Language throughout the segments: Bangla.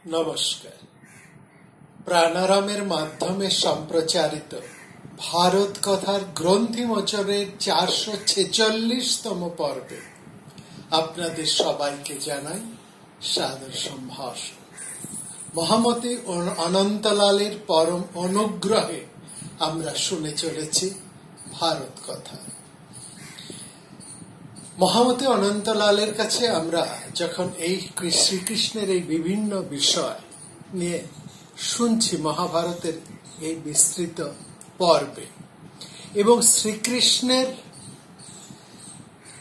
নমস্কার। প্রাণারামের মাধ্যমে সম্প্রচারিত ভারত কথার গ্রন্থিমোচনের 446তম পর্বে আপনাদের সবাইকে জানাই সাদর সম্ভাষণ। মহামতি অনন্তলালের পরম অনুগ্রহে আমরা শুনে চলেছি ভারত কথা। মহামতি অনন্তলালের কাছে আমরা যখন এই শ্রীকৃষ্ণের এই বিভিন্ন বিষয় নিয়ে শুনছি মহাভারতের এই বিস্তৃত পর্বে, এবং শ্রীকৃষ্ণের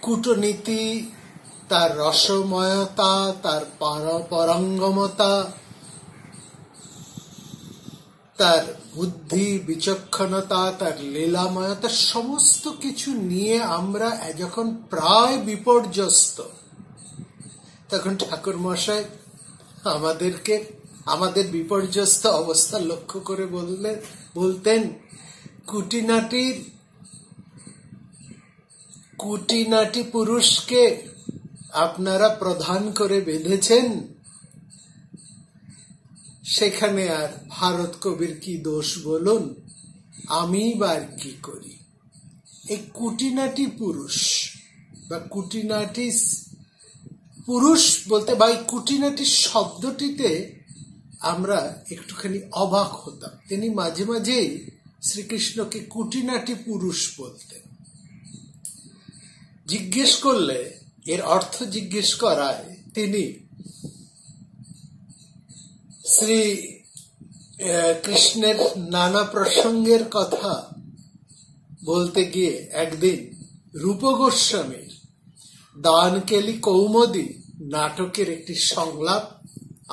কূটনীতি, তার রসময়তা, তার পারঙ্গমতা, তার বুদ্ধি বিচক্ষণতা, তার লীলাময়তা, সমস্ত কিছু নিয়ে আমরা যখন প্রায় বিপর্যস্ত, তখন ঠাকুর মশাই আমাদেরকে আমাদের বিপর্যস্ত অবস্থা লক্ষ্য করে বলতেন, কুটিনাটি পুরুষকে আপনারা প্রধান করে বেঁধেছেন, সেখানে আর ভারত কবির কি দোষ বলুন, আমি বার কি করি। এই কুটিনাটি পুরুষ বা কুটিনাটি পুরুষ বলতে বা এই কুটিনাটি শব্দটিতে আমরা একটুখানি অবাক হতাম। তিনি মাঝে মাঝেই শ্রীকৃষ্ণকে কুটিনাটি পুরুষ বলতেন। জিজ্ঞেস করলে, এর অর্থ জিজ্ঞেস করায়, তিনি শ্রী কৃষ্ণের নানা প্রসঙ্গের কথা বলতে গিয়ে একদিন রূপ গোস্বামীর দানকেলি কৌমুদী নাটকের একটি সংলাপ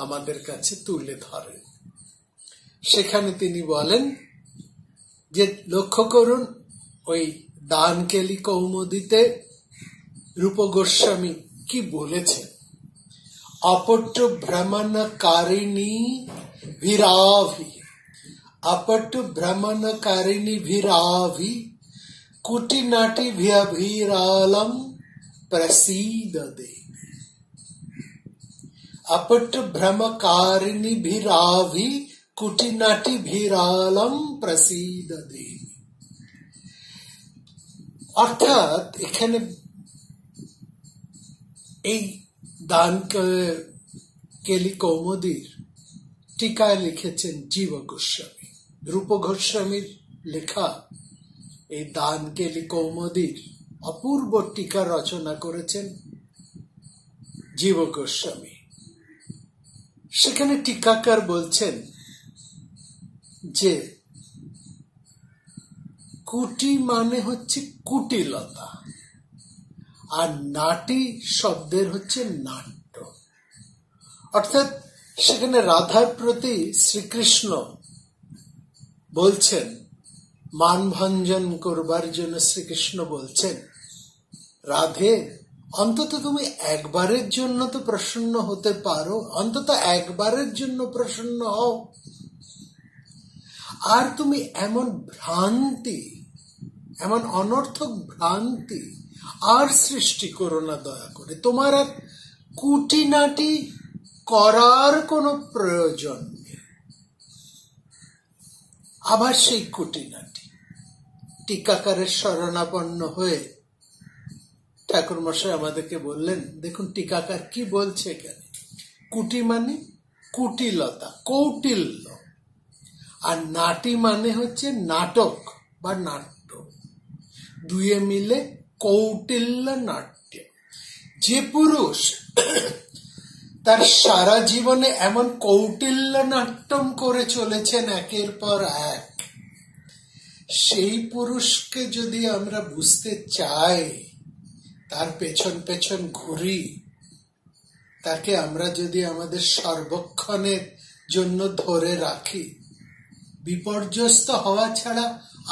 আমাদের কাছে তুলে ধরেন। সেখানে তিনি বলেন যে, লক্ষ্য করুন, ওই দানকেলি কৌমুদীতে রূপ গোস্বামী কি বলেছেন। अपट्ट भ्रमणकारिणी विराभि कुटिनाटी भीरालम प्रसीद देवी। अपट्ट भ्रमकारिणी विराभि कुटिनाटी भीरालम प्रसीद देवी। অর্থাৎ এখানে এই দানকেলি কৌমুদীর টিকায় লিখেছেন জীব গোস্বামী। রূপ গোস্বামীর লেখা এই দানকেলি কৌমুদীর অপূর্ব টিকা রচনা করেছেন জীব গোস্বামী। সেখানে টিকাকার বলছেন যে কুটি মানে হচ্ছে কুটিলতা, আর নাটি শব্দের হচ্ছে নাট্য। অর্থাৎ সেখানে রাধার প্রতি শ্রীকৃষ্ণ বলছেন, মানভঞ্জন করবার জন্য শ্রীকৃষ্ণ বলছেন, রাধে, অন্তত তুমি একবারের জন্য তো প্রসন্ন হতে পারো, অন্তত একবারের জন্য প্রসন্ন হও। আর তুমি এমন অনর্থক ভ্রান্তি আর সৃষ্টি করো না দয়া করে। তোমার আর কুটিনাটি করার কোনো প্রয়োজন নেই। আবার সেই কুটিনাটি টিকাকারের শরণাপন্ন হয়ে ঠাকুর মশাই আমাদেরকে বললেন, দেখুন টিকাকার কি বলছে এখানে। কুটি মানে কুটিলতা, কৌটিল্য, আর নাটি মানে হচ্ছে নাটক বা নাট্য, দুয়ে মিলে কৌটিল্য নাট্য। যে পুরুষ তার সারা জীবনে এমন কৌটিল্য নাট্যম করে চলেছেন একের পর এক, সেই পুরুষকে যদি আমরা বুঝতে চাই, তার পেছন পেছন ঘুরি, তাকে আমরা যদি আমাদের সর্বক্ষণের জন্য ধরে রাখি, বিপর্যস্ত হওয়া ছাড়া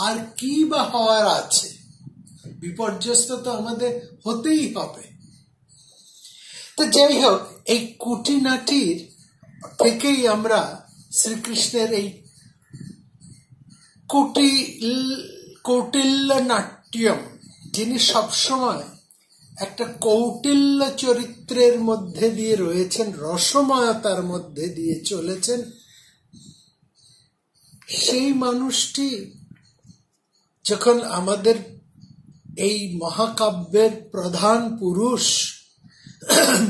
আর কি বা হওয়ার আছে? বিপর্যস্ত তো আমাদের হতেই হবে। তো যাই হোক, এই কুটিনাটির থেকেই আমরা শ্রীকৃষ্ণের এই কৌটিল্য নাট্যম, যিনি সবসময় একটা কৌটিল্য চরিত্রের মধ্যে দিয়ে রয়েছেন, রসময়তার মধ্যে দিয়ে চলেছেন। সেই মানুষটি যখন আমাদের এই মহাকাব্যের প্রধান পুরুষ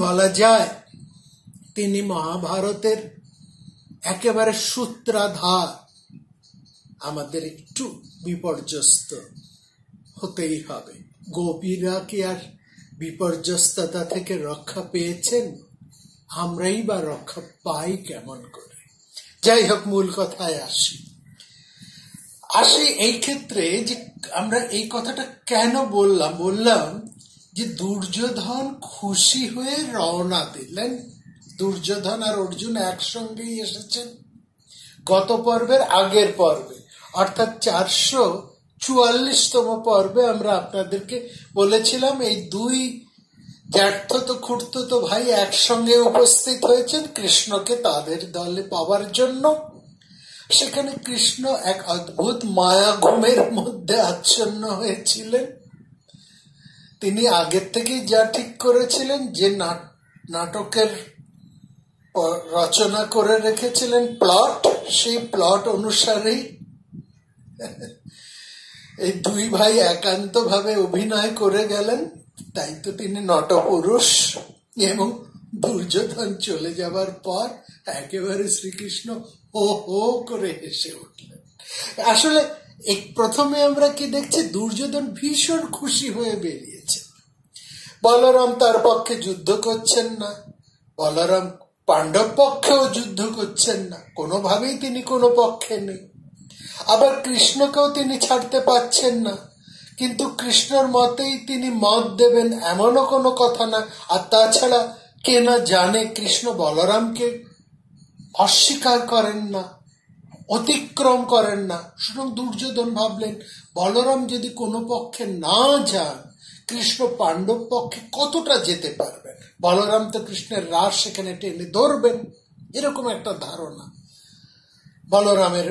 বলা যায়, তিনি মহাভারতের একেবারে সূত্রাধার, আমাদের একটু বিপর্যস্ত হতেই হবে। গোপীরা কি আর বিপর্যস্ততা থেকে রক্ষা পেয়েছেন? আমরাই বা রক্ষা পাই কেমন করে? যাই হোক, মূল কথায় আসি এই ক্ষেত্রে যে আমরা এই কথাটা কেন বললাম যে দুর্যোধন খুশি হয়ে রওনা দিলেন। দুর্যোধন আর অর্জুন একসঙ্গেই এসেছেন গত পর্বের আগের পর্বে, অর্থাৎ 444তম পর্বে আমরা আপনাদেরকে বলেছিলাম এই দুই জ্যাঠতো খুড়তো ভাই একসঙ্গে উপস্থিত হয়েছেন কৃষ্ণকে তাদের দলে পাওয়ার জন্য। সেখানে কৃষ্ণ এক অদ্ভুত মায়া ঘুমের মধ্যে আচ্ছন্ন হয়েছিলেন। তিনি আগের থেকেই যা ঠিক করেছিলেন, যে নাটকের রচনা করে রেখেছিলেন প্লট, সেই প্লট অনুসারেই এই দুই ভাই একান্ত ভাবে অভিনয় করে গেলেন। তাই তো তিনি নটপুরুষ। এবং দুর্যোধন চলে যাবার পর একেবারে শ্রীকৃষ্ণ হো হো করে হেসে উঠলেন। আসলে প্রথমে আমরা কি দেখছি, দুর্যোধন ভীষণ খুশি হয়ে বেরিয়েছে। বলরাম তার পক্ষে যুদ্ধ করছেন না, বলরাম পাণ্ডব পক্ষেও যুদ্ধ করছেন না, কোনোভাবেই তিনি কোনো পক্ষে নেই। আবার কৃষ্ণকেও তিনি ছাড়তে পারছেন না, কিন্তু কৃষ্ণর মতেই তিনি মত দেবেন এমনও কোনো কথা না। আর তাছাড়া কে না জানে কৃষ্ণ বলরামকে অস্বীকার করেন না, অতিক্রম করেন না। সুতরাং দুর্যোধন ভাবলেন, বলরাম যদি কোনো পক্ষে না যান, কৃষ্ণ পাণ্ডব পক্ষে কতটা যেতে পারবেন? বলরাম তো কৃষ্ণের রাস সেখানে টেনে ধরবেন, এরকম একটা ধারণা বলরামের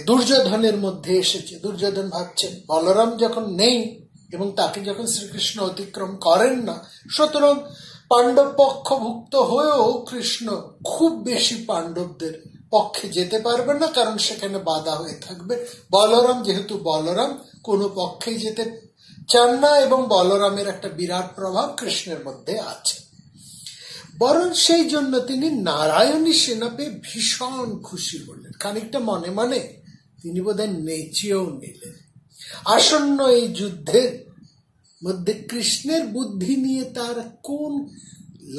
দুর্যোধনের মধ্যে এসেছে। দুর্যোধন ভাবছেন বলরাম যখন নেই এবং তাকে যখন শ্রীকৃষ্ণ অতিক্রম করেন না, সুতরাং পাণ্ডব পক্ষভুক্ত হয়েও কৃষ্ণ খুব বেশি পাণ্ডবদের পক্ষে যেতে পারবেন না, কারণ সেখানে বাধা হয়ে থাকবে। বলরাম যেহেতু বলরাম কোনো পক্ষেই যেতে চান না, এবং বলরামের একটা বিরাট প্রভাব কৃষ্ণের মধ্যে আছে। বরং সেই জন্য তিনি নারায়ণী সেনা পেয়ে ভীষণ খুশি হলেন। খানিকটা মনে মনে তিনি বোধহয় নেচেও নিলেন। আসন্ন এই যুদ্ধের মধ্যে কৃষ্ণের বুদ্ধি নিয়ে তার কোন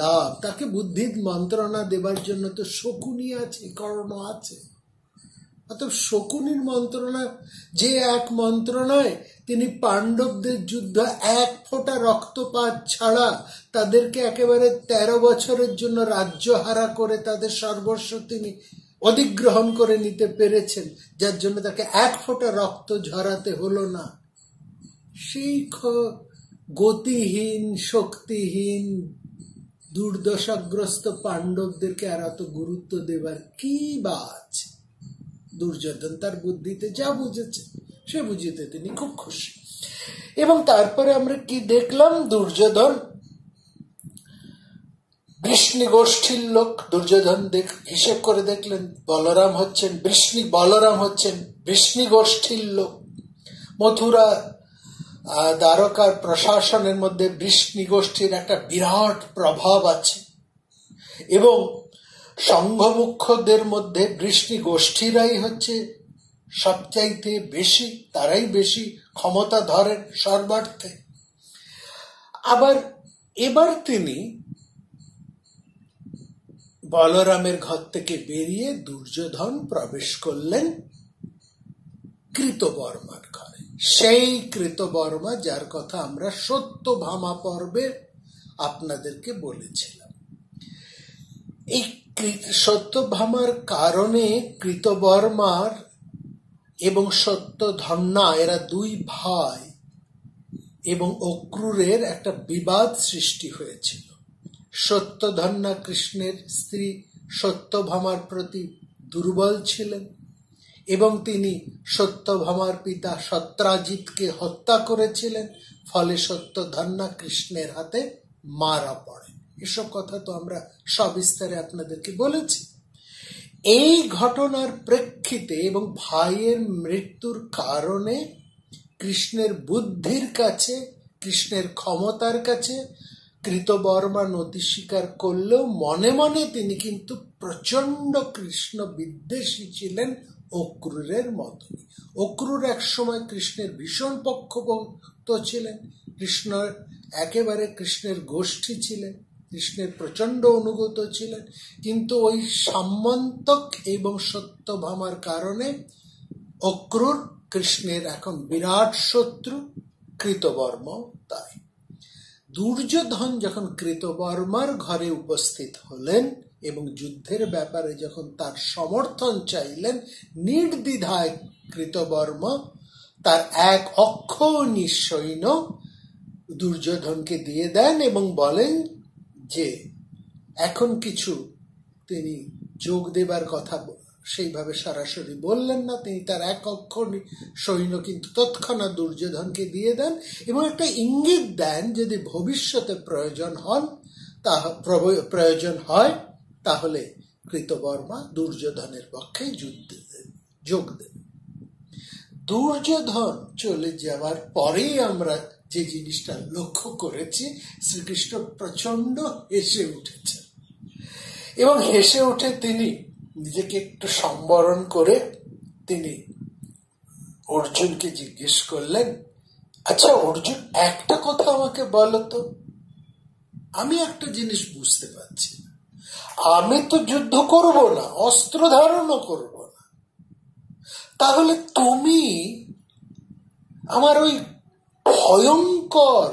লাভ? তাকে বুদ্ধির মন্ত্রণা দেবার জন্য তো শকুনি আছে, কর্ণ আছে। অর্থাৎ শকুনির মন্ত্রণা, যে এক মন্ত্রণায় তিনি পাণ্ডবদের যুদ্ধ এক ফোঁটা রক্তপাত ছাড়া তাদেরকে একেবারে 13 বছরের জন্য রাজ্যহারা করে তাদের সর্বস্ব তিনি অধিগ্রহণ করে নিতে পেরেছেন, যার জন্য তাকে এক ফোঁটা রক্ত ঝরাতে হলো না। সেই গতিহীন, শক্তিহীন, দুর্দশাগ্রস্ত পাণ্ডবদেরকে আর এত গুরুত্ব দেবার কি বা আছে? দুর্যোধন তার বুদ্ধিতে যা বুঝেছে সে বুঝিতে তিনি খুব খুশি। এবং তারপরে আমরা কি দেখলাম? দুর্যোধন বৃষ্ণি গোষ্ঠীর লোক। দুর্যোধন হিসেব করে দেখলেন বলরাম হচ্ছেন বৃষ্ণি গোষ্ঠীর লোক। মথুরা দ্বারকার প্রশাসনের মধ্যে বৃষ্ণি গোষ্ঠীর একটা বিরাট প্রভাব আছে, এবং সংঘমুখ্যদের মধ্যে বৃষ্ণি গোষ্ঠীরাই হচ্ছে সবচাইতে বেশি, তারাই বেশি ক্ষমতা ধরেন সর্বার্থে। এবার তিনি বলরামের ঘর থেকে বেরিয়ে দুর্যোধন প্রবেশ করলেন কৃতবর্মার ঘরে। সেই কৃতবর্মা যার কথা আমরা সত্যভামা পর্বে আপনাদেরকে বলেছিলাম। এই সত্যভামার কারণে কৃতবর্মার এবং সত্যধন্যা, এরা দুই ভাই, এবং অক্রূরের একটা বিবাদ সৃষ্টি হয়েছিল। সত্যধন্যা কৃষ্ণের স্ত্রী সত্যভামার প্রতি দুর্বল ছিলেন, এবং তিনি সত্যভামার পিতা সত্রাজিৎকে হত্যা করেছিলেন, ফলে সত্যধন্যা কৃষ্ণের হাতে মারা পড়ে। এসব কথা তো আমরা সবিস্তারে আপনাদেরকে বলেছি। এই ঘটনার প্রেক্ষিতে এবং ভাইয়ের মৃত্যুর কারণে কৃষ্ণের বুদ্ধির কাছে, কৃষ্ণের ক্ষমতার কাছে কৃতবর্মা নতি স্বীকার করলেও মনে মনে তিনি কিন্তু প্রচন্ড কৃষ্ণ বিদ্বেষী ছিলেন, অক্রূরের মতনই। অক্রূর এক সময় কৃষ্ণের ভীষণ পক্ষভক্ত ছিলেন, একেবারে কৃষ্ণের গোষ্ঠী ছিলেন, কৃষ্ণের প্রচন্ড অনুগত ছিলেন, কিন্তু ওই সামন্তক এবং সত্যভামার কারণে অক্রূর কৃষ্ণের এখন বিরাট শত্রু, কৃতবর্মাও তাই। দুর্যোধন যখন কৃতবর্মার ঘরে উপস্থিত হলেন এবং যুদ্ধের ব্যাপারে যখন তার সমর্থন চাইলেন, নির্দ্বিধায় কৃতবর্মা তার 1 অক্ষৌহিণী সৈন্য দুর্যোধনকে দিয়ে দেন এবং বলেন যে এখন কিছু তিনি যোগ দেবার কথা সেইভাবে সরাসরি বললেন না, তিনি তার 1 অক্ষৌহিণী সৈন্য কিন্তু তৎক্ষণাৎ দুর্যোধনকে দিয়ে দেন এবং একটা ইঙ্গিত দেন যদি ভবিষ্যতে প্রয়োজন হয় তাহলে কৃতবর্মা দুর্যোধনের পক্ষে যুদ্ধে যোগ দেন। দুর্যোধন চলে যাওয়ার পরেই আমরা যে জিনিসটা লক্ষ্য করেছি, শ্রীকৃষ্ণ প্রচন্ড হেসে উঠেছে এবং হেসে উঠে তিনি নিজেকে একটু সম্বরণ করে তিনি অর্জুনকে জিজ্ঞেস করলেন, আচ্ছা অর্জুন, একটা কথা আমাকে বলো তো, আমি একটা জিনিস বুঝতে পারছি না, আমি তো যুদ্ধ করব না, অস্ত্র ধারণও করব না, তাহলে তুমি আমার ওই ভয়ঙ্কর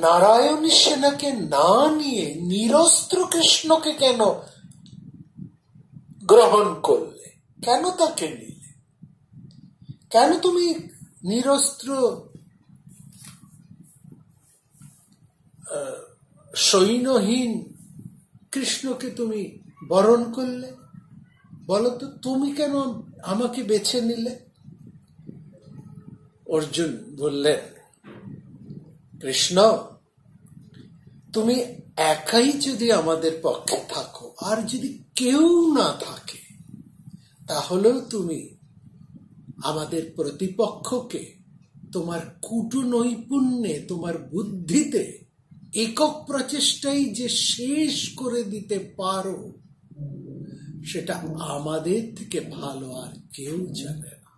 নারায়ণী সেনাকে না নিয়ে নিরস্ত্র কৃষ্ণকে কেন গ্রহণ করলে? কেন তাকে নিলে? কেন তুমি নিরস্ত্র সৈন্যহীন কৃষ্ণকে তুমি বরণ করলে? বলো তো, তুমি কেন আমাকে বেছে নিলে? অর্জুন বললেন, কৃষ্ণ, তুমি একাই যদি আমাদের পক্ষে থাকো আর যদি কেউ না থাকে, তাহলেও তুমি আমাদের প্রতিপক্ষকে তোমার কূটনৈপুণ্যে, তোমার বুদ্ধিতে একক প্রচেষ্টাই যে শেষ করে দিতে পারো, সেটা আমাদের থেকে ভালো আর কেউ জানে না।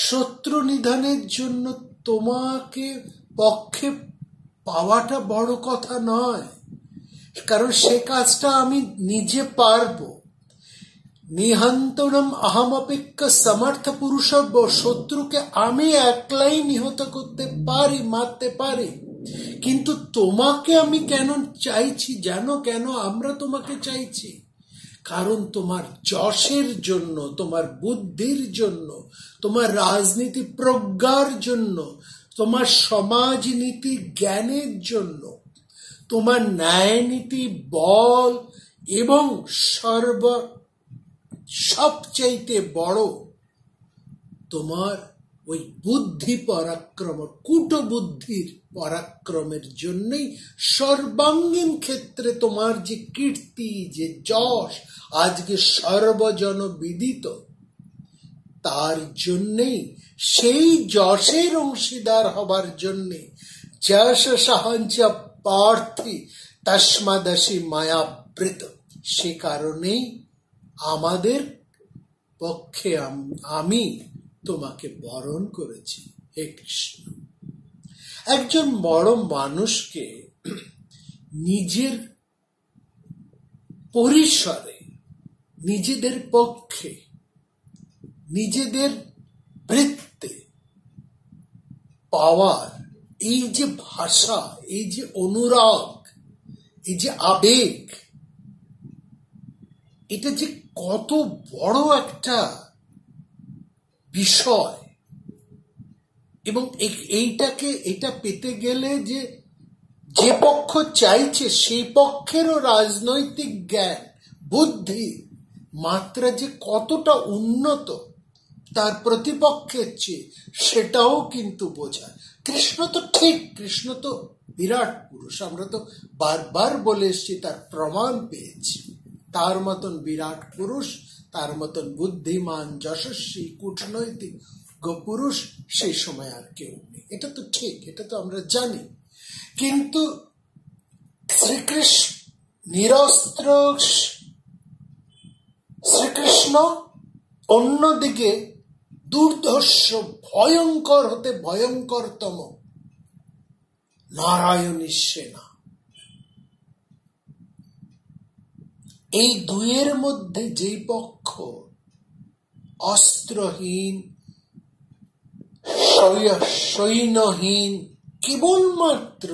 শত্রু নিধনের জন্য তোমাকে পক্ষে পাওয়াটা বড় কথা নয়, কারণ সে কাজটা আমি নিজে পারবো। নিহন্তনম আহমপেক্ষা সমর্থ পুরুষব্য, শত্রুকে আমি একলাই নিহত করতে পারি, মারতে পারি, কিন্তু তোমাকে আমি কেন চাইছি জানো? কেন আমরা তোমাকে চাইছি? কারণ তোমার যশের জন্য, তোমার বুদ্ধির জন্য, তোমার রাজনীতি প্রজ্ঞার জন্য, তোমার সমাজনীতি জ্ঞানের জন্য, তোমার ন্যায়নীতি বল এবং সবচাইতে বড় তোমার ওই বুদ্ধি পরাক্রম, কূটবুদ্ধির পরাক্রমের জন্যই সর্বাঙ্গীন ক্ষেত্রে তোমার যে কীর্তি, যে যশ আজকে সর্বজন বিদিত, তার জন্যেই, সেই যশের অংশীদার হবার জন্যে যশ সাহায্য পার্থী তস্মাদসি মায়াবৃত, সে কারণেই আমাদের পক্ষে আমি তোমাকে বরণ করেছি হে কৃষ্ণ। একজন বড় মানুষকে নিজের পরিসরে, নিজেদের পক্ষে, নিজেদের বৃত্তে পাওয়ার এই যে ভাষা, এই যে অনুরাগ, এই যে আবেগ, এটা যে কত বড় একটা বিষয়, এবং এটা পেতে গেলে যে পক্ষ চাইছে সেই পক্ষেরও রাজনৈতিক জ্ঞান, বুদ্ধি মাত্রা যে কতটা উন্নত তার প্রতিপক্ষের চেয়ে, সেটাও কিন্তু বোঝায়। কৃষ্ণ তো ঠিক, কৃষ্ণ তো বিরাট পুরুষ, আমরা তো বারবার বলে এসছি, তার প্রমাণ পেয়েছি। তার মতন বিরাট পুরুষ, তার মতন বুদ্ধিমান, যশস্বী, কূটনৈতিক পুরুষ সেই সময় আর কেউ নেই। এটা তো ঠিক, এটা তো আমরা জানি। কিন্তু শ্রীকৃষ্ণ নিরস্ত্র, শ্রীকৃষ্ণ অন্যদিকে দুর্ধর্ষ, ভয়ঙ্কর হতে ভয়ঙ্করতম নারায়ণী সেনা। এই দুয়ের মধ্যে যেই পক্ষ অস্ত্রহীন, সৈন্যহীন, কেবলমাত্র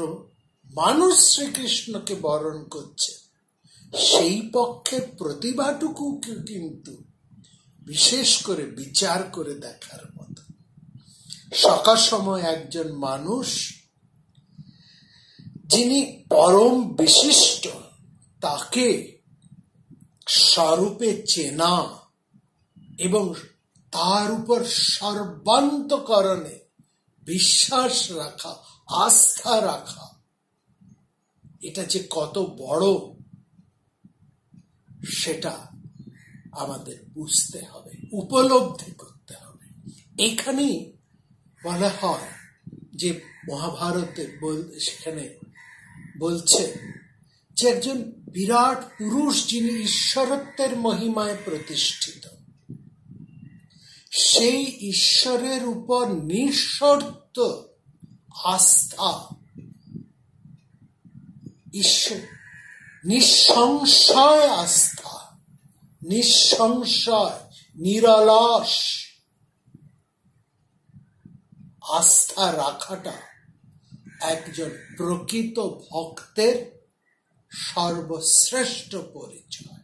মানুষ শ্রীকৃষ্ণকে বরণ করছে, সেই পক্ষের প্রতিভাটুকু কিন্তু বিশেষ করে বিচার করে দেখার মতো। সকাল সময় একজন মানুষ যিনি পরম বিশিষ্ট, তাকে স্বরূপে চেনা এবং তার উপর সর্বান্তকরণে বিশ্বাস রাখা, আস্থা রাখা, এটা যে কত বড় সেটা আমাদের বুঝতে হবে, উপলব্ধি করতে হবে। এখানেই বলা হয় যে মহাভারতে সেখানে বলছে যে একজন বিরাট পুরুষ যিনি ঈশ্বরত্বের মহিমায় প্রতিষ্ঠিত, সেই ঈশ্বরের উপর নিঃশর্ত আস্থা, নিঃসংশয় আস্থা, নিঃসংশয় নিরলস আস্থা রাখাটা একজন প্রকৃত ভক্তের সর্বশ্রেষ্ঠ পরিচয়।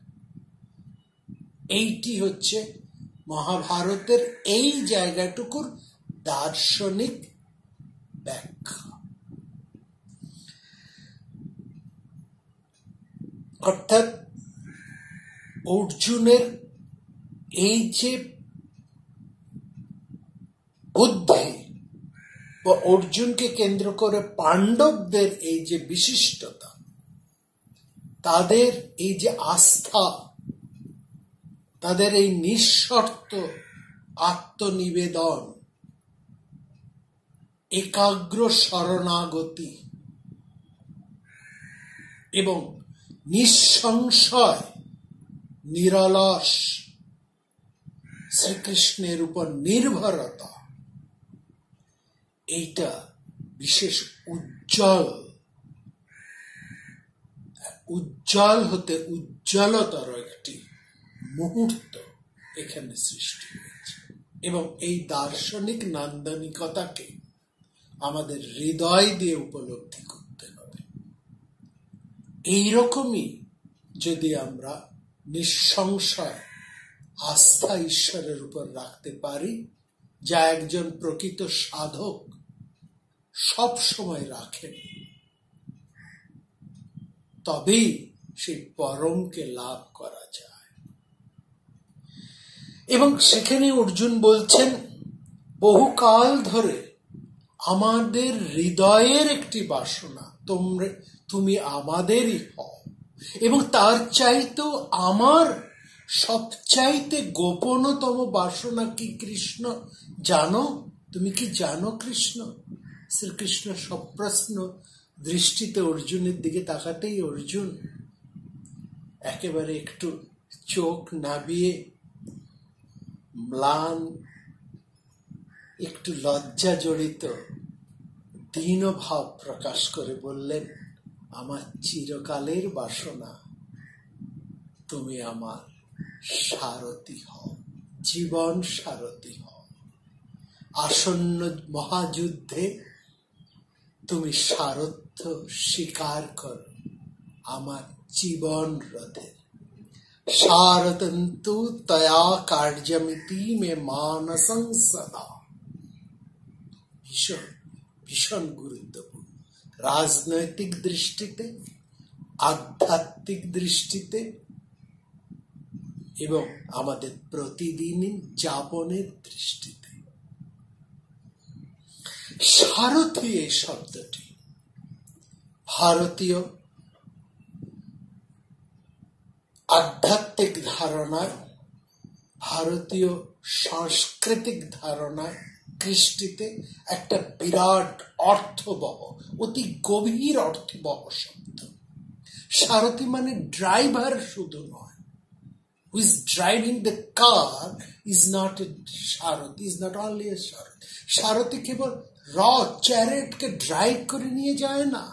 এইটি হচ্ছে মহাভারতের এই জায়গাটুকুর দার্শনিক ব্যাখ্যা। অর্থাৎ অর্জুনের এই যে বুদ্ধি বা অর্জুনকে কেন্দ্র করে পাণ্ডবদের এই যে বিশিষ্টতা, তাদের এই যে আস্থা, তাদের এই নিঃশর্ত আত্মনিবেদন, একাগ্র শরণাগতি এবং নিঃসংশয় নিরলস শ্রীকৃষ্ণের উপর নির্ভরতা, এইটা বিশেষ উজ্জ্বল হতে উজ্জ্বলতর একটি মুহূর্ত এখানে সৃষ্টি হয়েছে। এবং এই দার্শনিক নান্দনিকতাকে আমাদের হৃদয় দিয়ে উপলব্ধি করতে হবে। এইরকমই যদি আমরা নিঃসংশয় আস্থা ঈশ্বরের উপর রাখতে পারি, যা একজন প্রকৃত সাধক সব সময় রাখেন, তবেই সেই পরমকে লাভ করা যায়। এবং সেখানে অর্জুন বলছেন, বহুকাল ধরে আমাদের হৃদয়ের একটি বাসনা, তুমি আমাদেরই হও, এবং তার চাইতেও আমার সবচাইতে গোপনতম বাসনা কি কৃষ্ণ জানো? তুমি কি জানো কৃষ্ণ? শ্রীকৃষ্ণ সপ্রশ্ন দৃষ্টিতে অর্জুনের দিকে তাকাতেই অর্জুন একেবারে একটু চোখ নাবিয়ে ম্লান, একটু লজ্জা জড়িত দীনভাব প্রকাশ করে বললেন, আমার চিরকালের বাসনা তুমি আমার সারথি হও, জীবন সারথি হও। আসন্ন মহাযুদ্ধে তুমি সারথ্য স্বীকার করো আমার জীবন রথে। সারতন্তু তয়া কার্যমিতি মে মানসং সদা। ভীষণ ভীষণ গুরুত্বপূর্ণ, রাজনৈতিক দৃষ্টিতে, আধ্যাত্মিক দৃষ্টিতে, এবং আমাদের প্রতিদিন যাপনের দৃষ্টিতে। সারথি এই শব্দটি ভারতীয় আধ্যাত্মিক ধারণায়, ভারতীয় সাংস্কৃতিক ধারণায়, কৃষ্টিতে একটা বিরাট অর্থবহ, অতি গভীর অর্থবহ শব্দ। সারথি মানে ড্রাইভার শুধু নয়, who is driving the car is not a Sarathi, is not only a Sarathi. Sarathi cable চ্যারিয়টকে drive করে নিয়ে যায় না,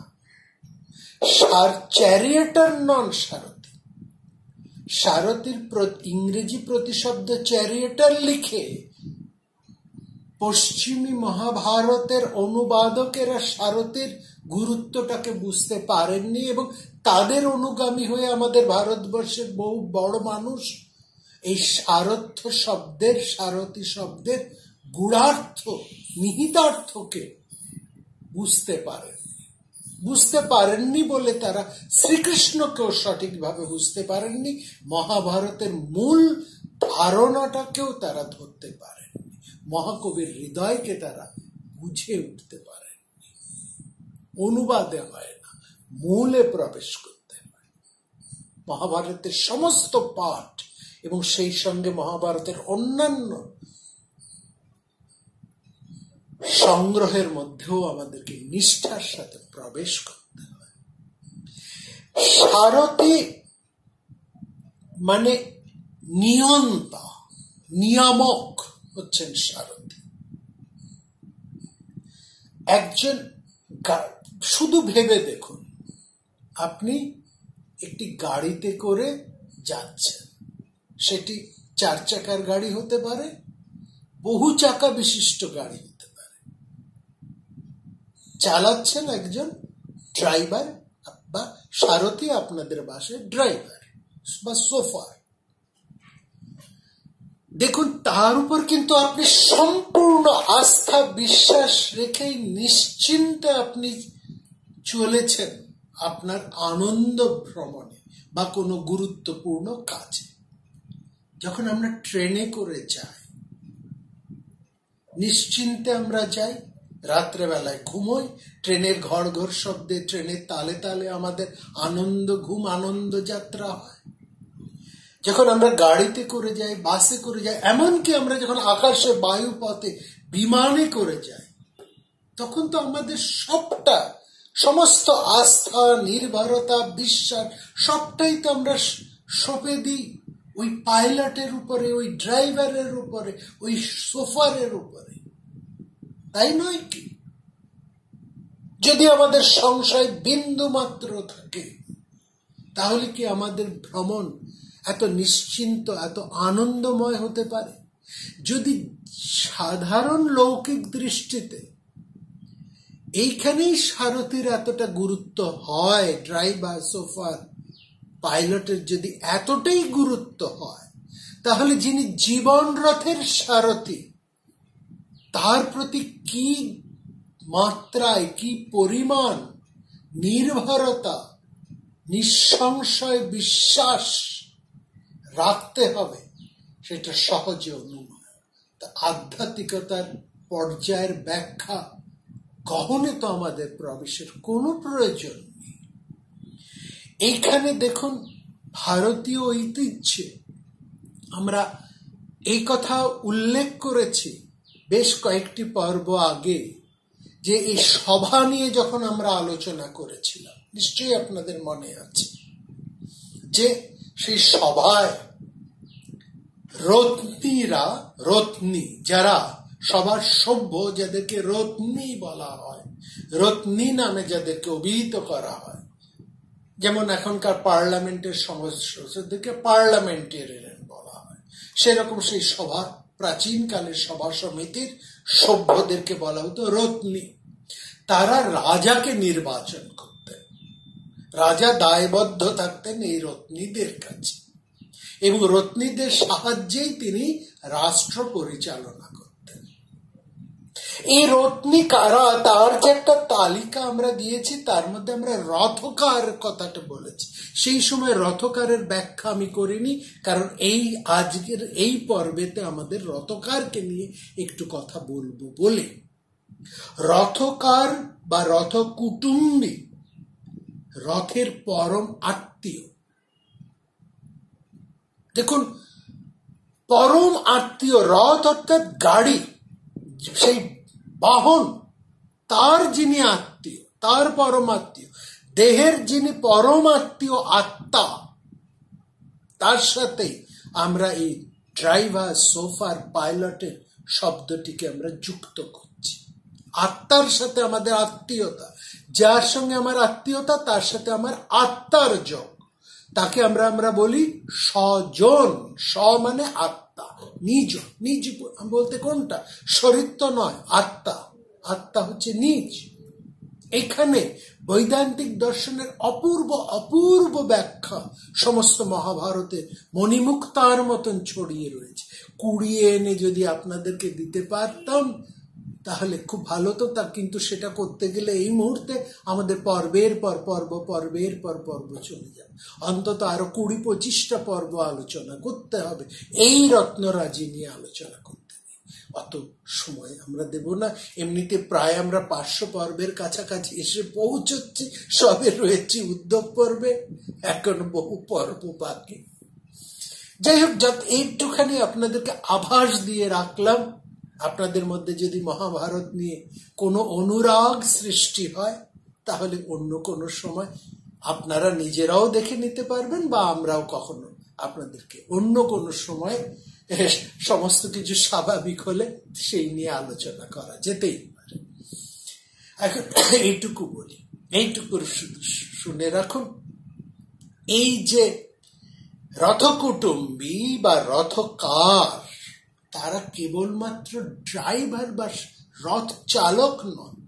চ্যারিয়টার নন সারথি। সারথির ইংরেজি প্রতিশব্দ চ্যারিয়টার লিখে পশ্চিমী মহাভারতের অনুবাদকেরা সারথির গুরুত্বটাকে বুঝতে পারেননি এবং তাদের অনুগামী হয়ে আমাদের ভারতবর্ষের বহু বড় মানুষ এই সারথি শব্দের গূঢ়ার্থ, নিহিতার্থকে বুঝতে পারেননি বলে তারা শ্রীকৃষ্ণকেও সঠিকভাবে বুঝতে পারেননি, মহাভারতের মূল ধারণাটাকেও তারা ধরতে পারেননি, মহাকবির হৃদয়কে তারা বুঝে উঠতে পারেননি। অনুবাদে হয় না, মূলে প্রবেশ করতে হয়। মহাভারতের সমস্ত পাঠ এবং সেই সঙ্গে মহাভারতের অন্যান্য সংগ্রহের মধ্যেও আমাদেরকে নিষ্ঠার সাথে প্রবেশ করতে হয়। সারথি মানে নিয়ন্তা, নিয়ামক হচ্ছেন সারথি। একজন, শুধু ভেবে দেখুন, আপনি একটি গাড়িতে করে যাচ্ছেন, সেটি 4 চাকার গাড়ি হতে পারে, বহু চাকা বিশিষ্ট গাড়ি হতে পারে, চালাচ্ছেন একজন ড্রাইভার বা সারথি, আপনাদের ভাষায় ড্রাইভার বা সোফার। দেখুন, তার উপর কিন্তু আপনি সম্পূর্ণ আস্থা বিশ্বাস রেখেই নিশ্চিন্তে আপনি চলেছেন আপনার আনন্দ ভ্রমণে বা কোনো গুরুত্বপূর্ণ কাজে। যখন আমরা ট্রেনে করে যাই, নিশ্চিন্তে আমরা যাই, রাত্রেবেলায় ঘুমোই, ট্রেনের ঘর ঘর শব্দে, ট্রেনের তালে তালে আমাদের আনন্দ যাত্রা হয়। যখন আমরা গাড়িতে করে যাই, বাসে করে যাই, এমনকি আমরা যখন আকাশে, বায়ুপথে, বিমানে করে যাই, তখন তো আমাদের সমস্ত আস্থা, নির্ভরতা, বিশ্বাস সবটাই তো আমরা সঁপে দিই ওই পাইলটের উপরে, ওই ড্রাইভারের উপরে, ওই সোফারের উপরে, তাই নয় কি? যদি আমাদের সংশয় বিন্দু মাত্র থাকে, তাহলে কি আমাদের ভ্রমণ এত নিশ্চিন্ত, এত আনন্দময় হতে পারে? যদি সাধারণ লৌকিক দৃষ্টিতে এইখানেই সারথির এতটা গুরুত্ব হয়, ড্রাইভার, সোফার, পাইলটের যদি এতটাই গুরুত্ব হয়, তাহলে যিনি জীবন রথের সারথি, তার প্রতি কি মাত্রায়, কি পরিমাণ নির্ভরতা, নিঃসংশয় বিশ্বাস রাখতে হবে, সেটা সহজে অনুমান। আধ্যাত্মিকতার পর্যায়ের ব্যাখ্যা গহনে তো আমাদের প্রবেশের কোনো প্রয়োজন নেই। এইখানে দেখুন, ভারতীয় ঐতিহ্যে আমরা এই কথা উল্লেখ করেছি বেশ কয়েকটি পর্ব আগে, যে এই সভা নিয়ে যখন আমরা আলোচনা করেছিলাম, নিশ্চয়ই আপনাদের মনে আছে, যে সেই সভায় রত্নী যারা সবার সভ্য, যাদেরকে রত্নী বলা হয়, রত্নী নামে যাদেরকে অভিহিত করা হয়, যেমন এখনকার পার্লামেন্টের সদস্যদেরকে পার্লামেন্টেরিয়ান বলা হয়, সেরকম সেই সভা, প্রাচীনকালের সভা সমিতির সভ্যদেরকে বলা হতো রত্নী। তারা রাজাকে নির্বাচন করতেন, রাজা দায়বদ্ধ থাকতেন এই রত্নীদের কাছে, এবং রত্নীদের সাহায্যেই তিনি রাষ্ট্র পরিচালনা করতেন। এই রত্নী কারা, তার যে একটা তালিকা আমরা দিয়েছি, তার মধ্যে আমরা রথকার কথাটা বলেছি। সেই সময় রথকারের ব্যাখ্যা আমি করিনি, কারণ এই আজকের এই পর্বেতে আমাদের রথকারকে নিয়ে একটু কথা বলবো বলে। রথকার বা রথ কুটুম্বী রথের পরম আত্মীয়। দেখুন, পরম আত্মীয়, রথ অর্থাৎ গাড়ি, সেই বাহন, তার যিনি আত্মীয়, তার পরম আত্মীয়, দেহের যিনি পরম আত্মীয় আত্মা, তার সাথে আমরা এই ড্রাইভার, সোফার, পাইলটের শব্দটিকে আমরা যুক্ত করছি। আত্মার সাথে আমাদের আত্মীয়তা, যার সঙ্গে আমার আত্মীয়তা তার সাথে আমার আত্মার যোগ, তাকে আমরা বলি স্বজন। স মানে আত্মা, নিজ। নিজ বলতে কোনটা? শরীর তো নয়, আত্মা। আত্মা হচ্ছে নিজ। এখানে বৈদান্তিক দর্শনের অপূর্ব অপূর্ব ব্যাখ্যা সমস্ত মহাভারতের মণিমুক্তার মতন ছড়িয়ে রয়েছে। কুড়িয়ে এনে যদি আপনাদেরকে দিতে পারতাম তাহলে খুব ভালো তো, তা কিন্তু সেটা করতে গেলে এই মুহূর্তে আমাদের পর্বের পর পর্ব চলে যাবে। অন্তত আরো 20-25টা পর্ব আলোচনা করতে হবে এই রত্নরাজি নিয়ে আলোচনা করতে। অত সময় আমরা দেব না। এমনিতে প্রায় আমরা 500 পর্বের কাছাকাছি এসে পৌঁছচ্ছি, সবে রয়েছি উদ্যোগ পর্বে, এখনো বহু পর্ব বাকি। যাই হোক, এইটুখানি আপনাদেরকে আভাস দিয়ে রাখলাম। আপনাদের মধ্যে যদি মহাভারত নিয়ে কোনো অনুরাগ সৃষ্টি হয় তাহলে অন্য কোনো সময় আপনারা নিজেরাও দেখে নিতে পারবেন, বা আমরাও কখনো আপনাদেরকে অন্য কোনো সময় সমস্ত কিছু স্বাভাবিক হলে সেই নিয়ে আলোচনা করা যেতেই পারে। এখন এইটুকু বলি, এইটুকু শুধু শুনে রাখুন, এই যে রথকুটুম্বী বা রথকার, তারা কেবলমাত্র ড্রাইভার বা রথ চালক নয়,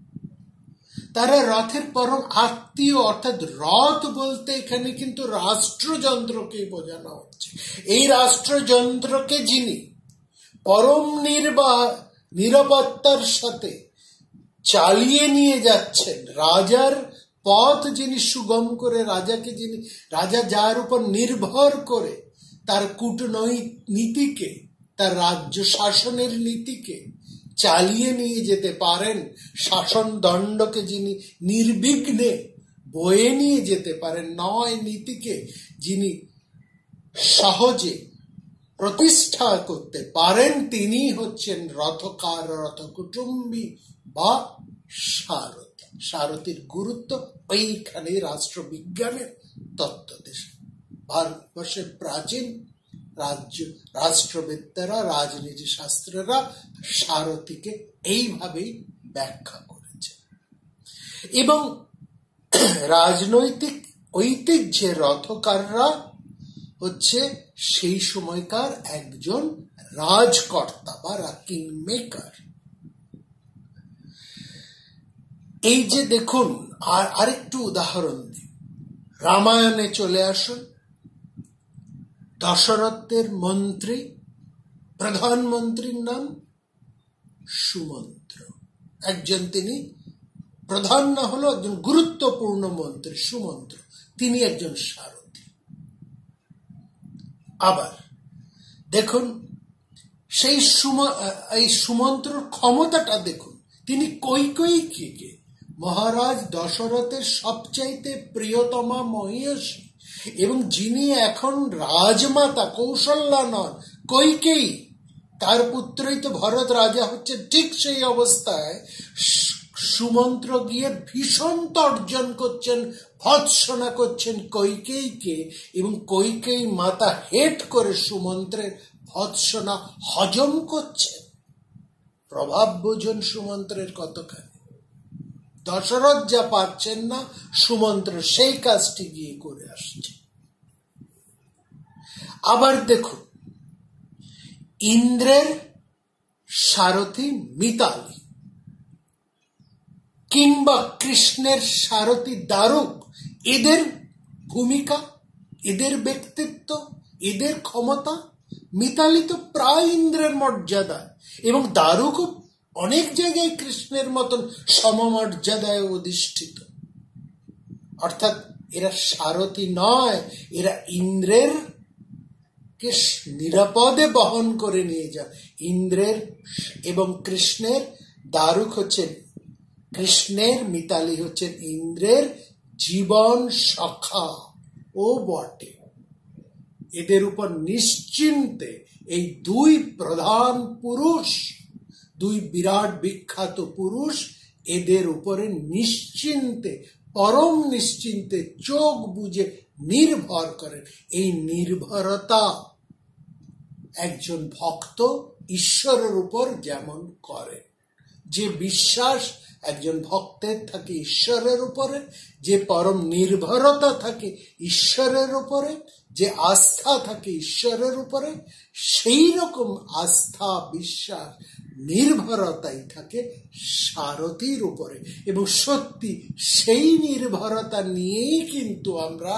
তারা রথের পরম আত্মীয়। অর্থাৎ রথ বলতে এখানে কিন্তু রাষ্ট্রযন্ত্রকে বোঝানো হচ্ছে। এই রাষ্ট্রযন্ত্রকে যিনি পরম নিরাপত্তার সাথে চালিয়ে নিয়ে যাচ্ছেন, রাজার পথ যিনি সুগম করে, রাজা যার উপর নির্ভর করে তার কূটনীতিকে, তার রাজ্য শাসনের নীতিকে চালিয়ে নিয়ে যেতে পারেন, শাসন দণ্ডকে যিনি নির্বিঘ্নে বয়ে নিয়ে যেতে পারেন, নয় নীতিকে যিনি সহজে প্রতিষ্ঠা করতে পারেন, তিনি হচ্ছেন রথকার, রথকুটুম্বী বা সারথী। সারথীর গুরুত্ব ওইখানে রাষ্ট্রবিজ্ঞানের তত্ত্বদেশ। ভারতবর্ষের প্রাচীন রাষ্ট্রবিদ্যারা, রাজনীতি শাস্ত্ররা সারথীকে এইভাবেই ব্যাখ্যা করেছে। এবং রাজনৈতিক ঐতিহ্যে রথকাররা হচ্ছে সেই সময়কার একজন রাজকর্তা বা কিং মেকার। এই যে দেখুন, আরেকটু উদাহরণ দিই, রামায়ণে চলে আসুন। দশরথের মন্ত্রী, প্রধানমন্ত্রীর নাম সুমন্ত্র। একজন তিনি প্রধান না হলো একজন গুরুত্বপূর্ণ মন্ত্রী সুমন্ত্র, তিনি একজন সারথী। আবার দেখুন, এই সুমন্ত্রর ক্ষমতাটা দেখুন। তিনি কৈকেয়ীকে, মহারাজ দশরথের সবচাইতে প্রিয়তমা মহিষী এবং যিনি এখন রাজমাতা কৌশল্যা নন, কৈকেয়ী, তার পুত্রই তো ভরত রাজা হচ্ছে, ঠিক সেই অবস্থায় সুমন্ত্র গিয়ে ভীষণ তর্জন করছেন, ভৎসনা করছেন কৈকেয়ীকে, এবং কৈকেয়ী মাতা হেট করে সুমন্ত্রের ভৎসনা হজম করছেন। প্রভাব বুঝুন সুমন্ত্রের কতখানি। দশরথ যা পারছেন না, সুমন্ত্র সেই কাজটি গিয়ে করে আসছে। আবার দেখুন, ইন্দ্রের সারথী মিতালী, কিংবা কৃষ্ণের সারথী দারুক, এদের ভূমিকা, এদের ব্যক্তিত্ব, এদের ক্ষমতা। মিতালী তো প্রায় ইন্দ্রের মর্যাদা, এবং দারুকও অনেক জায়গায় কৃষ্ণের মতন সমমর্যাদায় অধিষ্ঠিত। অর্থাৎ এরা সারথি নয়, এরা ইন্দ্রের কে নিরাপদে বহন করে নিয়ে যান। ইন্দ্রের এবং কৃষ্ণের দারুক হচ্ছেন কৃষ্ণের, মিতালি হচ্ছেন ইন্দ্রের জীবন সখা ও বটে। এদের উপর নিশ্চিন্তে এই দুই প্রধান পুরুষ, দুই বিরাট বিখ্যাত পুরুষ, এদের উপরে নিশ্চিন্তে, পরম নিশ্চিন্তে চোখ বুজে নির্ভর করেন। এই নির্ভরতা একজন ভক্ত ঈশ্বরের উপর যেমন করে, যে বিশ্বাস একজন ভক্তের থাকে ঈশ্বরের উপরে, যে পরম নির্ভরতা থাকে ঈশ্বরের উপরে, যে আস্থা থাকে ঈশ্বরের উপরে, সেই রকম আস্থা, বিশ্বাস, নির্ভরতাই থাকে সারথীর উপরে। এবং সত্যি সেই নির্ভরতা নিয়েই কিন্তু আমরা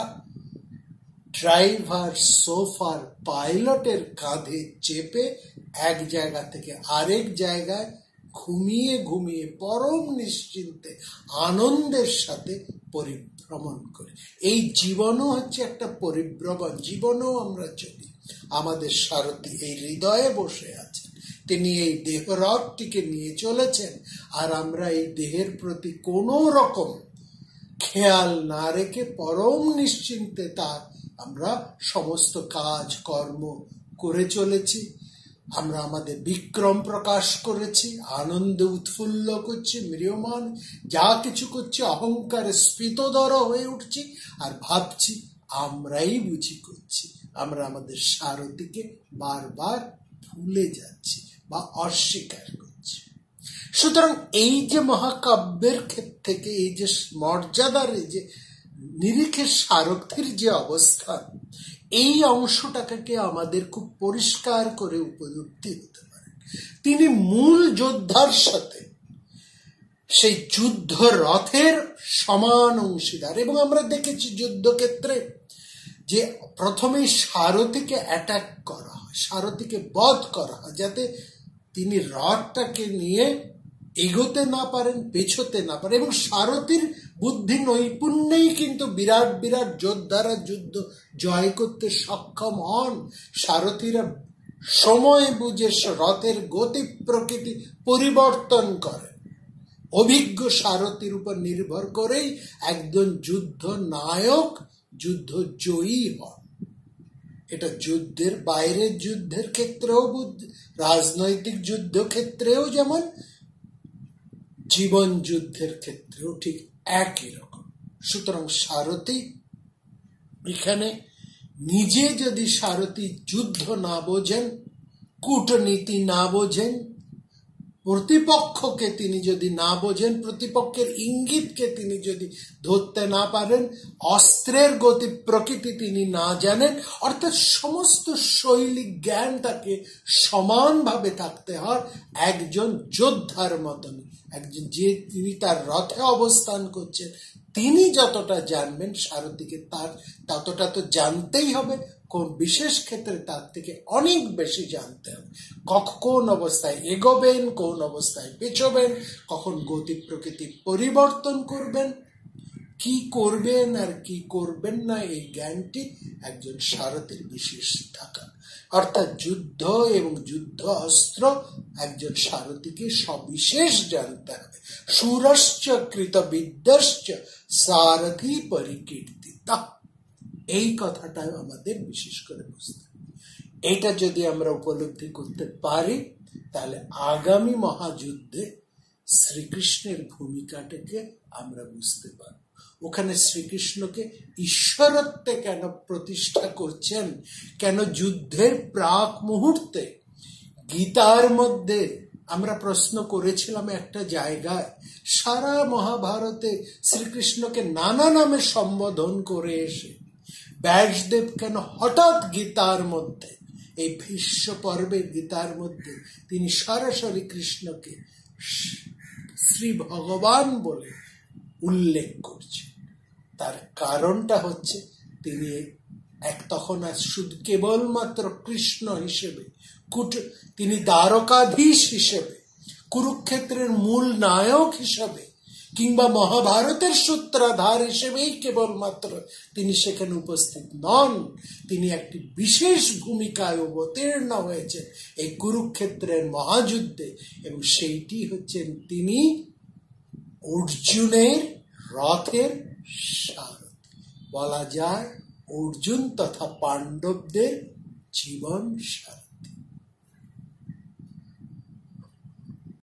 ড্রাইভার, সোফার, পাইলটের কাঁধে চেপে এক জায়গা থেকে আরেক জায়গায় ঘুমিয়ে ঘুমিয়ে পরম নিশ্চিন্তে আনন্দের সাথে পরিভ্রমণ করি। এই জীবনও হচ্ছে একটা পরিভ্রমণ, জীবনও আমরা চলি। আমাদের সারথী এই হৃদয়ে বসে আছেন, তিনি এই দেহরথটিকে নিয়ে চলেছেন, আর আমরা এই দেহের প্রতি কোনো রকম খেয়াল না রেখে পরম নিশ্চিন্তে তার আমরা সমস্ত কাজ কর্ম করে চলেছি। আমরা আমাদের বিক্রম প্রকাশ করেছি, আনন্দে উৎফুল্ল করছি, ম্রিয়মান যা কিছু করছি অহংকারে স্ফীতদর হয়ে উঠছি, আর ভাবছি আমরাই বুঝি করছি। আমরা আমাদের সারথীকে বারবার ভুলে যাচ্ছি বা অস্বীকার করছি। সুতরাং এই যে মহাকাব্যের ক্ষেত্র থেকে এই যে মর্যাদার, এই যে নিরিখের সারথীর যে অবস্থান, এই অংশটাকে আমাদের খুব পরিষ্কার করে উপলব্ধি হতে পারে। তিনি মূল যোদ্ধার সাথে সেই যুদ্ধ রথের সমান অংশীদার। এবং আমরা দেখেছি যুদ্ধক্ষেত্রে যে প্রথমেই সারথীকে অ্যাটাক করা হয়, সারথীকে বধ করা হয়, যাতে তিনি রথটাকে নিয়ে এগোতে না পারেন, পেছোতে না পারেন। এবং সারথীর বুদ্ধি নৈপুণ্যেই কিন্তু বিরাট বিরাট যোদ্ধারা যুদ্ধ জয় করতে সক্ষম হন। সারথীরা সময় বুঝে রথের গতি প্রকৃতি পরিবর্তন করে। অভিজ্ঞ সারথীর উপর নির্ভর করেই একজন যুদ্ধ নায়ক যুদ্ধ জয়ী হন। এটা যুদ্ধের বাইরের যুদ্ধের ক্ষেত্রেও, রাজনৈতিক যুদ্ধ ক্ষেত্রেও যেমন, জীবন যুদ্ধের ক্ষেত্রেও ঠিক একই রকম। সুতরাং সারথী এখানে নিজে যদি সারথী যুদ্ধ না বোঝেন, কূটনীতি না বোঝেন, প্রতিপক্ষকে তিনি যদি না বোঝেন, প্রতিপক্ষের ইঙ্গিতকে তিনি যদি ধরতে না পারেন, অস্ত্রের গতি প্রকৃতি তিনি না জানেন, অর্থাৎ সমস্ত শৈলী জ্ঞান তাকে সমানভাবে থাকতে হয় একজন যোদ্ধার মতন। একজন যে তিনি তার রথে অবস্থান করছেন, তিনি যতটা জানবেন সারথীকে তার ততটা তো জানতেই হবে। কোন বিশেষ ক্ষেত্রে তার থেকে অনেক বেশি জানতে হবে। কোন অবস্থায় এগোবেন, কোন অবস্থায় পেছোবেন, কখন গতি প্রকৃতি পরিবর্তন করবেন, কি করবেন আর কি করবেন না, এই জ্ঞানটি একজন সারথীর বিশেষ থাকা। অর্থাৎ যুদ্ধ এবং যুদ্ধ অস্ত্র একজন সারথীকে সবিশেষ জানতে হবে। শূরশ্চ কৃতবিদ্যশ্চ সারথী পরিকীর্তিতা, এই কথাটা আমাদের বিশেষ করে বুঝতে হবে। এইটা যদি আমরা উপলব্ধি করতে পারি, তাহলে আগামী মহাযুদ্ধে শ্রীকৃষ্ণের ভূমিকাটাকে আমরা বুঝতে পারব। ওখানে শ্রীকৃষ্ণকে ঈশ্বরত্বে কেন প্রতিষ্ঠা করছেন, কেন যুদ্ধের প্রাক মুহূর্তে গীতার মধ্যে আমরা প্রশ্ন করেছিলাম একটা জায়গায়, সারা মহাভারতে শ্রীকৃষ্ণকে নানা নামে সম্বোধন করে এসে ব্যাসদেব কেন হঠাৎ গীতার মধ্যে, এই ভীষ্ম পর্বের গীতার মধ্যে তিনি সরাসরি কৃষ্ণকে শ্রী ভগবান বলে উল্লেখ করছেন। তার কারণটা হচ্ছে তিনি তখন আর শুধু কেবলমাত্র কৃষ্ণ হিসেবে, তিনি দ্বারকাধীশ হিসেবে, কুরুক্ষেত্রের মূল নায়ক হিসাবে কিংবা মহাভারতের সূত্রাধার হিসেবেই কেবলমাত্র তিনি সেখানে উপস্থিত নন, তিনি একটি বিশেষ ভূমিকায় অবতীর্ণ হয়েছেন এই কুরুক্ষেত্রের মহাযুদ্ধে, এবং সেইটি হচ্ছেন তিনি অর্জুনের রথের সারথি। বলা যায় অর্জুন তথা পাণ্ডবদের জীবন সারথি।